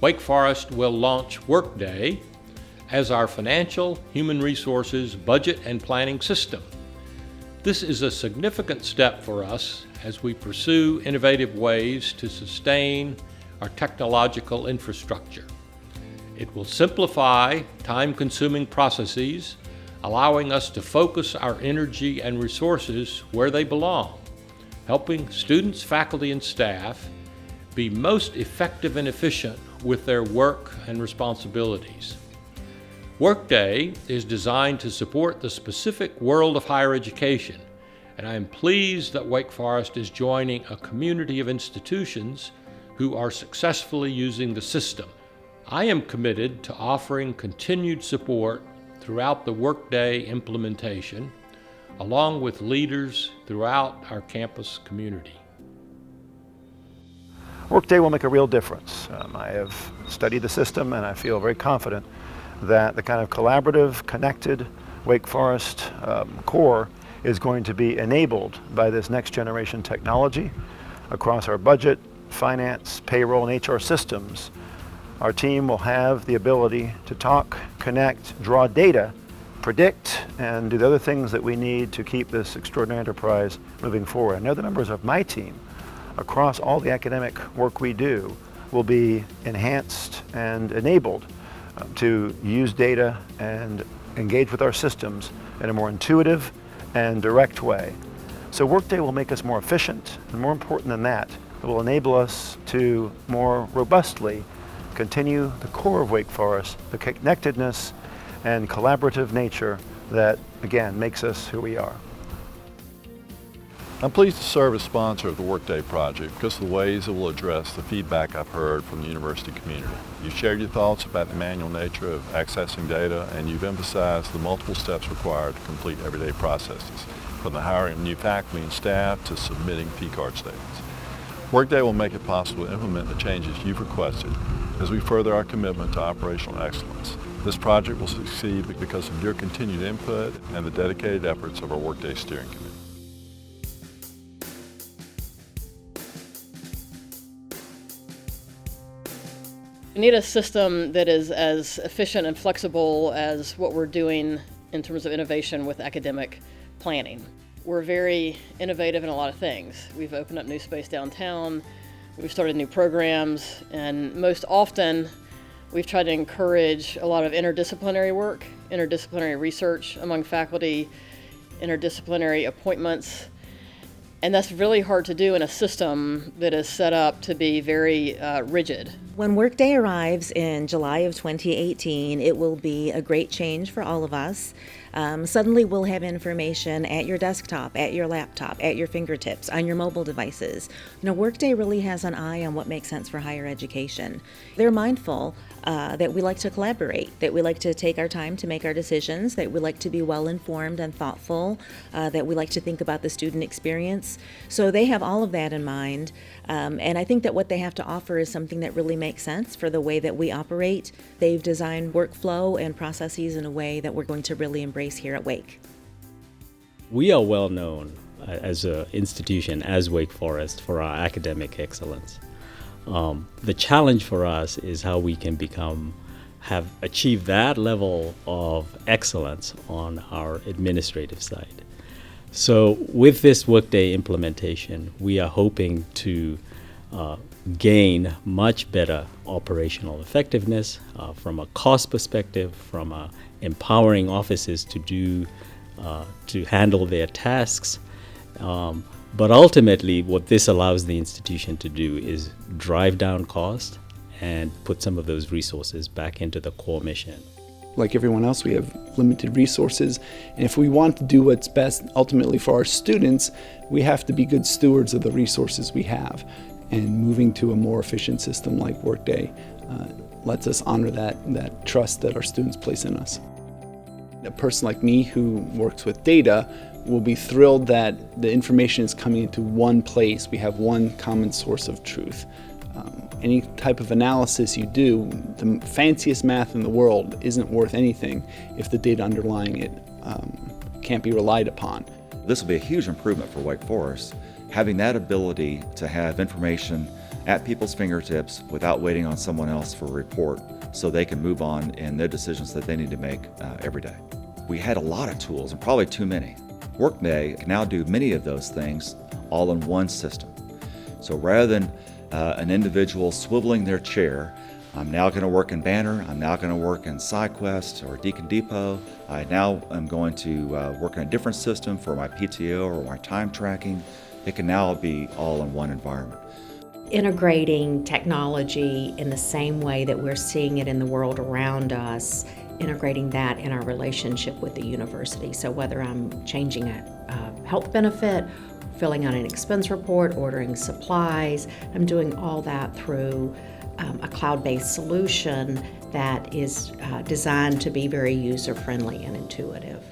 Wake Forest will launch Workday as our financial, human resources, budget, and planning system. This is a significant step for us as we pursue innovative ways to sustain our technological infrastructure. It will simplify time-consuming processes, allowing us to focus our energy and resources where they belong, helping students, faculty, and staff be most effective and efficient with their work and responsibilities. Workday is designed to support the specific world of higher education, and I am pleased that Wake Forest is joining a community of institutions who are successfully using the system. I am committed to offering continued support throughout the Workday implementation, along with leaders throughout our campus community. Workday will make a real difference. I have studied the system and I feel very confident that the kind of collaborative, connected Wake Forest core is going to be enabled by this next generation technology across our budget, finance, payroll, and HR systems. Our team will have the ability to talk, connect, draw data, predict, and do the other things that we need to keep this extraordinary enterprise moving forward. I know the members of my team across all the academic work we do will be enhanced and enabled to use data and engage with our systems in a more intuitive and direct way. So Workday will make us more efficient, and more important than that, it will enable us to more robustly continue the core of Wake Forest, the connectedness and collaborative nature that, again, makes us who we are. I'm pleased to serve as sponsor of the Workday project because of the ways it will address the feedback I've heard from the university community. You've shared your thoughts about the manual nature of accessing data, and you've emphasized the multiple steps required to complete everyday processes, from the hiring of new faculty and staff to submitting P-card statements. Workday will make it possible to implement the changes you've requested as we further our commitment to operational excellence. This project will succeed because of your continued input and the dedicated efforts of our Workday steering committee. We need a system that is as efficient and flexible as what we're doing in terms of innovation with academic planning. We're very innovative in a lot of things. We've opened up new space downtown, we've started new programs, and most often we've tried to encourage a lot of interdisciplinary work, interdisciplinary research among faculty, interdisciplinary appointments. And that's really hard to do in a system that is set up to be very rigid. When Workday arrives in July of 2018, it will be a great change for all of us. Suddenly we'll have information at your desktop, at your laptop, at your fingertips, on your mobile devices. Workday really has an eye on what makes sense for higher education. They're mindful that we like to collaborate, that we like to take our time to make our decisions, that we like to be well-informed and thoughtful, that we like to think about the student experience. So they have all of that in mind, and I think that what they have to offer is something that really makes sense for the way that we operate. They've designed workflow and processes in a way that we're going to really embrace here at Wake. We are well known as an institution, as Wake Forest, for our academic excellence. The challenge for us is how we can have achieved that level of excellence on our administrative side. So with this Workday implementation, we are hoping to gain much better operational effectiveness from a cost perspective, from empowering offices to handle their tasks. But ultimately, what this allows the institution to do is drive down cost and put some of those resources back into the core mission. Like everyone else, we have limited resources, and if we want to do what's best ultimately for our students, we have to be good stewards of the resources we have. And moving to a more efficient system like Workday lets us honor that trust that our students place in us. A person like me who works with data will be thrilled that the information is coming into one place. We have one common source of truth. Any type of analysis you do, the fanciest math in the world isn't worth anything if the data underlying it can't be relied upon. This will be a huge improvement for Wake Forest Having that ability to have information at people's fingertips without waiting on someone else for a report so they can move on in their decisions that they need to make every day. We had a lot of tools, and probably too many. Workday can now do many of those things all in one system. So rather than an individual swiveling their chair, I'm now going to work in Banner, I'm now going to work in SideQuest or Deacon Depot, I now am going to work in a different system for my PTO or my time tracking. It can now be all in one environment. Integrating technology in the same way that we're seeing it in the world around us, integrating that in our relationship with the university. So whether I'm changing a health benefit, filling out an expense report, ordering supplies, I'm doing all that through a cloud-based solution that is designed to be very user-friendly and intuitive.